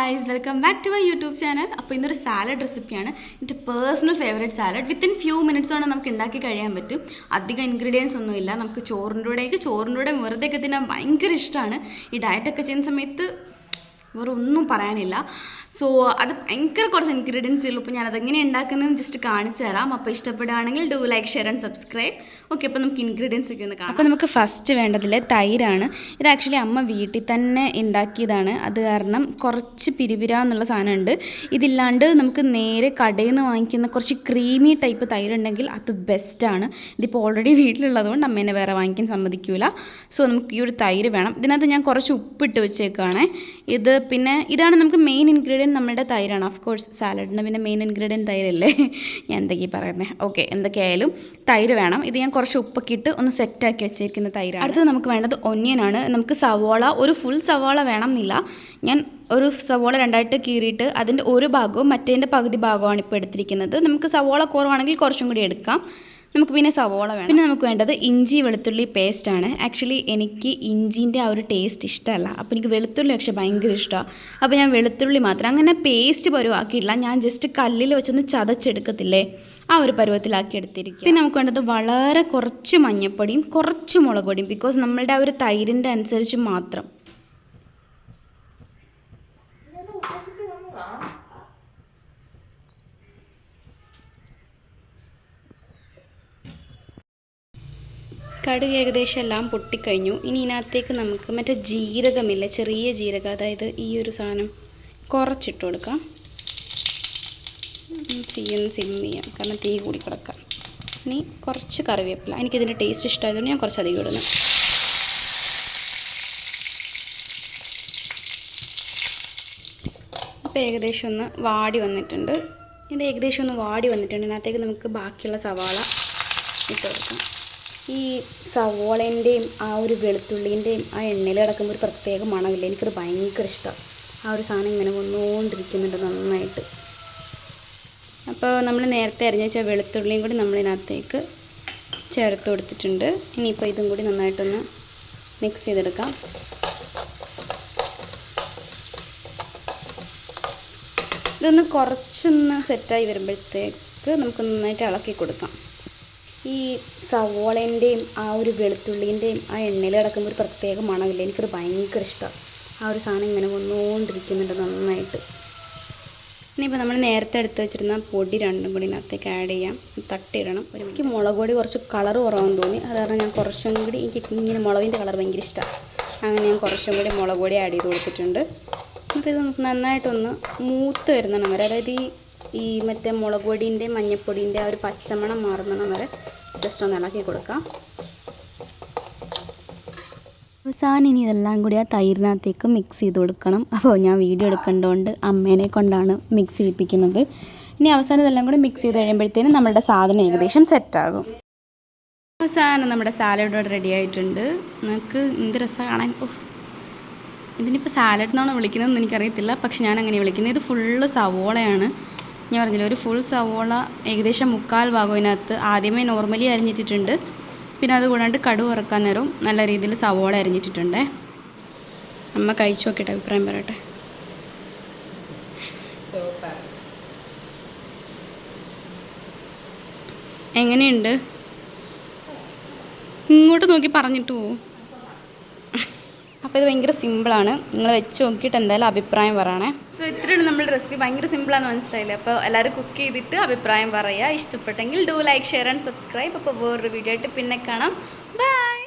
guys, welcome back to my YouTube channel. അപ്പോൾ ഇന്നൊരു salad റെസിപ്പിയാണ്. എൻ്റെ personal favourite salad. Within few minutes കൊണ്ട് നമുക്ക് ഉണ്ടാക്കി കഴിയാൻ പറ്റും. അധികം ഇൻഗ്രീഡിയൻസ് ഒന്നുമില്ല. നമുക്ക് ചോറിൻ്റെ കൂടെ വെറുതെയൊക്കെ തിന്നാൻ ഭയങ്കര ഇഷ്ടമാണ്. ഈ ഡയറ്റൊക്കെ ചെയ്യുന്ന സമയത്ത് വേറെ ഒന്നും പറയാനില്ല. സോ അത് ഭയങ്കര കുറച്ച് ഇൻഗ്രീഡിയൻസ് ഉള്ളൂ. അപ്പോൾ ഞാനതെങ്ങനെ ഉണ്ടാക്കുന്നതെന്ന് ജസ്റ്റ് കാണിച്ചു തരാം. അപ്പോൾ ഇഷ്ടപ്പെടുകയാണെങ്കിൽ do like share and subscribe. Okay, അപ്പോൾ നമുക്ക് ഇൻഗ്രീഡിയൻസ് ഒക്കെ ഒന്ന് കാണാം. അപ്പോൾ നമുക്ക് ഫസ്റ്റ് വേണ്ടതിൽ തൈരാണ്. ഇത് ആക്ച്വലി അമ്മ വീട്ടിൽ തന്നെ ഉണ്ടാക്കിയതാണ്. അത് കാരണം കുറച്ച് പിരിപിര എന്നുള്ള സാധനമുണ്ട്. ഇതില്ലാണ്ട് നമുക്ക് നേരെ കടയിൽ നിന്ന് വാങ്ങിക്കുന്ന കുറച്ച് ക്രീമി ടൈപ്പ് തൈരുണ്ടെങ്കിൽ അത് ബെസ്റ്റാണ്. ഇതിപ്പോൾ ഓൾറെഡി വീട്ടിലുള്ളതുകൊണ്ട് അമ്മേനെ വേറെ വാങ്ങിക്കാൻ സമ്മതിക്കില്ല. സോ നമുക്ക് ഈ ഒരു തൈര് വേണം. ഇതിനകത്ത് ഞാൻ കുറച്ച് ഉപ്പിട്ട് വെച്ചേക്കാണ്. പിന്നെ ഇതാണ് നമുക്ക് മെയിൻ ഇൻഗ്രീഡിയൻറ്റ്. നമ്മുടെ തൈരാണ്. ഓഫ് കോഴ്സ് സാലഡിന് പിന്നെ മെയിൻ ഇൻഗ്രീഡിയൻറ്റ് തൈരല്ലേ. ഞാൻ എന്തൊക്കെയാണ് പറയുന്നത്. ഓക്കെ, എന്തൊക്കെയായാലും തൈര് വേണം. ഇത് ഞാൻ കുറച്ച് ഉപ്പൊക്കെ ഇട്ട് ഒന്ന് സെറ്റാക്കി വെച്ചിരിക്കുന്ന തൈരാണ്. അടുത്തത് നമുക്ക് വേണ്ടത് ഒനിയനാണ്. നമുക്ക് സവോള, ഒരു ഫുൾ സവോള വേണം എന്നില്ല. ഞാൻ ഒരു സവോള രണ്ടായിട്ട് കീറിയിട്ട് അതിൻ്റെ ഒരു ഭാഗവും മറ്റേതിൻ്റെ പകുതി ഭാഗമാണ് ഇപ്പോൾ എടുത്തിരിക്കുന്നത്. നമുക്ക് സവോള കുറവാണെങ്കിൽ കുറച്ചും കൂടി എടുക്കാം. നമുക്ക് പിന്നെ സവോള വേണം. പിന്നെ നമുക്ക് വേണ്ടത് ഇഞ്ചി വെളുത്തുള്ളി പേസ്റ്റാണ്. ആക്ച്വലി എനിക്ക് ഇഞ്ചിൻ്റെ ആ ഒരു ടേസ്റ്റ് ഇഷ്ടമല്ല. അപ്പോൾ എനിക്ക് വെളുത്തുള്ളി പക്ഷേ ഭയങ്കര ഇഷ്ടമാണ്. അപ്പോൾ ഞാൻ വെളുത്തുള്ളി മാത്രം അങ്ങനെ പേസ്റ്റ് പരുവാക്കിയിട്ടില്ല. ഞാൻ ജസ്റ്റ് കല്ലിൽ വെച്ചൊന്ന് ചതച്ചെടുക്കത്തില്ലേ, ആ ഒരു പരുവത്തിലാക്കി എടുത്തിരിക്കും. പിന്നെ നമുക്ക് വേണ്ടത് വളരെ കുറച്ച് മഞ്ഞൾപ്പൊടിയും കുറച്ച് മുളക് പൊടിയും. ബിക്കോസ് നമ്മളുടെ ആ ഒരു തൈരിൻ്റെ അനുസരിച്ച് മാത്രം. കടുക് ഏകദേശം എല്ലാം പൊട്ടിക്കഴിഞ്ഞു. ഇനി ഇതിനകത്തേക്ക് നമുക്ക് മറ്റേ ജീരകമില്ല, ചെറിയ ജീരകം, അതായത് ഈ ഒരു സാധനം കുറച്ചിട്ട് കൊടുക്കാം. തീയൊന്ന് സിം ചെയ്യാം, കാരണം തീ കൂടി കിടക്കാം. ഇനി കുറച്ച് കറിവേപ്പില. എനിക്കിതിൻ്റെ ടേസ്റ്റ് ഇഷ്ടമായതുകൊണ്ട് ഞാൻ കുറച്ചധികം ഇടുന്നു. ഇപ്പോൾ ഏകദേശം ഒന്ന് വാടി വന്നിട്ടുണ്ട്. ഇത് ഏകദേശം ഒന്ന് വാടി വന്നിട്ടുണ്ട്. ഇതിനകത്തേക്ക് നമുക്ക് ബാക്കിയുള്ള സവാള ഇട്ട് കൊടുക്കാം. ഈ സവോളേൻ്റെയും ആ ഒരു വെളുത്തുള്ളീൻ്റെയും ആ എണ്ണയിൽ കിടക്കുമ്പോൾ ഒരു പ്രത്യേക മണമില്ല. എനിക്കത് ഭയങ്കര ഇഷ്ടമാണ്. ആ ഒരു സാധനം ഇങ്ങനെ വന്നുകൊണ്ടിരിക്കുന്നുണ്ട് നന്നായിട്ട്. അപ്പോൾ നമ്മൾ നേരത്തെ അരിഞ്ഞ് വെച്ചാൽ വെളുത്തുള്ളിയും കൂടി നമ്മളിതിനകത്തേക്ക് ചേർത്ത് കൊടുത്തിട്ടുണ്ട്. ഇനിയിപ്പോൾ ഇതും കൂടി നന്നായിട്ടൊന്ന് മിക്സ് ചെയ്തെടുക്കാം. ഇതൊന്ന് കുറച്ചൊന്ന് സെറ്റായി വരുമ്പോഴത്തേക്ക് നമുക്ക് നന്നായിട്ട് ഇളക്കി കൊടുക്കാം. ഈ സവോളേൻ്റെയും ആ ഒരു വെളുത്തുള്ളീൻ്റെയും ആ എണ്ണയിൽ കിടക്കുമ്പോൾ ഒരു പ്രത്യേക മണമില്ല. എനിക്കത് ഭയങ്കര ഇഷ്ടമാണ്. ആ ഒരു സാധനം ഇങ്ങനെ വന്നുകൊണ്ടിരിക്കുന്നുണ്ട് നന്നായിട്ട്. ഇനിയിപ്പോൾ നമ്മൾ നേരത്തെ എടുത്ത് വെച്ചിരുന്ന പൊടി രണ്ടും കൂടി ഇതിനകത്തേക്ക് ആഡ് ചെയ്യാം. തട്ടിയിടണം. എനിക്ക് മുളക് പൊടി കുറച്ച് കളർ കുറവാന്ന് തോന്നി. അത് കാരണം ഞാൻ കുറച്ചും കൂടി, എനിക്ക് ഇങ്ങനെ മുളകിൻ്റെ കളർ ഭയങ്കര ഇഷ്ടമാണ്. അങ്ങനെ ഞാൻ കുറച്ചും കൂടി മുളക് പൊടി ആഡ് ചെയ്ത് കൊടുത്തിട്ടുണ്ട്. എന്നിട്ട് ഇത് നന്നായിട്ടൊന്ന് മൂത്ത് വരുന്നണം വരെ, അതായത് ഈ മറ്റേ മുളക് പൊടീൻ്റെയും മഞ്ഞൾപ്പൊടീൻ്റെ ആ ഒരു പച്ചമണം മാറുന്നണം വരെ ജസ്റ്റ് ഒന്ന് ഇളക്കി കൊടുക്കാം. അവസാനം ഇനി ഇതെല്ലാം കൂടി ആ തൈരിനകത്തേക്ക് മിക്സ് ചെയ്ത് കൊടുക്കണം. അപ്പോൾ ഞാൻ വീഡിയോ എടുക്കേണ്ടതുകൊണ്ട് അമ്മേനെ കൊണ്ടാണ് മിക്സ് ചെയ്യിപ്പിക്കുന്നത്. ഇനി അവസാനം ഇതെല്ലാം കൂടി മിക്സ് ചെയ്ത് കഴിയുമ്പോഴത്തേനും നമ്മുടെ സാധനം ഏകദേശം സെറ്റാകും. അവസാനം നമ്മുടെ സാലഡ് ഇവിടെ റെഡി ആയിട്ടുണ്ട്. നമുക്ക് എന്ത് രസമാണ് കാണാൻ. ഇതിനിപ്പോൾ സാലഡ് എന്നാണ് വിളിക്കുന്നതെന്ന് എനിക്കറിയത്തില്ല, പക്ഷെ ഞാൻ അങ്ങനെ വിളിക്കുന്നത്. ഇത് ഫുള്ള് സവോളയാണ്. ഞാൻ പറഞ്ഞില്ല, ഒരു ഫുൾ സവോള ഏകദേശം 3/4 ഭാഗം ഇതിനകത്ത് ആദ്യമേ നോർമലി അരിഞ്ഞിട്ടിട്ടുണ്ട്. പിന്നെ അതുകൂടാണ്ട് കടുക് വറുക്കാൻ നേരം നല്ല രീതിയിൽ സവോള അരിഞ്ഞിട്ടിട്ടുണ്ട്. അമ്മ കഴിച്ചു നോക്കിയിട്ട് അഭിപ്രായം പറയട്ടെ. എങ്ങനെയുണ്ട്? ഇങ്ങോട്ട് നോക്കി പറഞ്ഞിട്ട് പോവും. അപ്പോൾ ഇത് ഭയങ്കര സിമ്പിളാണ്. നിങ്ങൾ വെച്ച് നോക്കിയിട്ട് എന്തായാലും അഭിപ്രായം പറയണേ. സോ ഇത്രയാണ് നമ്മുടെ റെസിപ്പി. ഭയങ്കര സിമ്പിളാണെന്ന് മനസ്സിലായില്ലേ. അപ്പോൾ എല്ലാവരും കുക്ക് ചെയ്തിട്ട് അഭിപ്രായം പറയുക. ഇഷ്ടപ്പെട്ടെങ്കിൽ do like share and subscribe. അപ്പോൾ വേറൊരു വീഡിയോ ആയിട്ട് പിന്നെ കാണാം. ബൈ.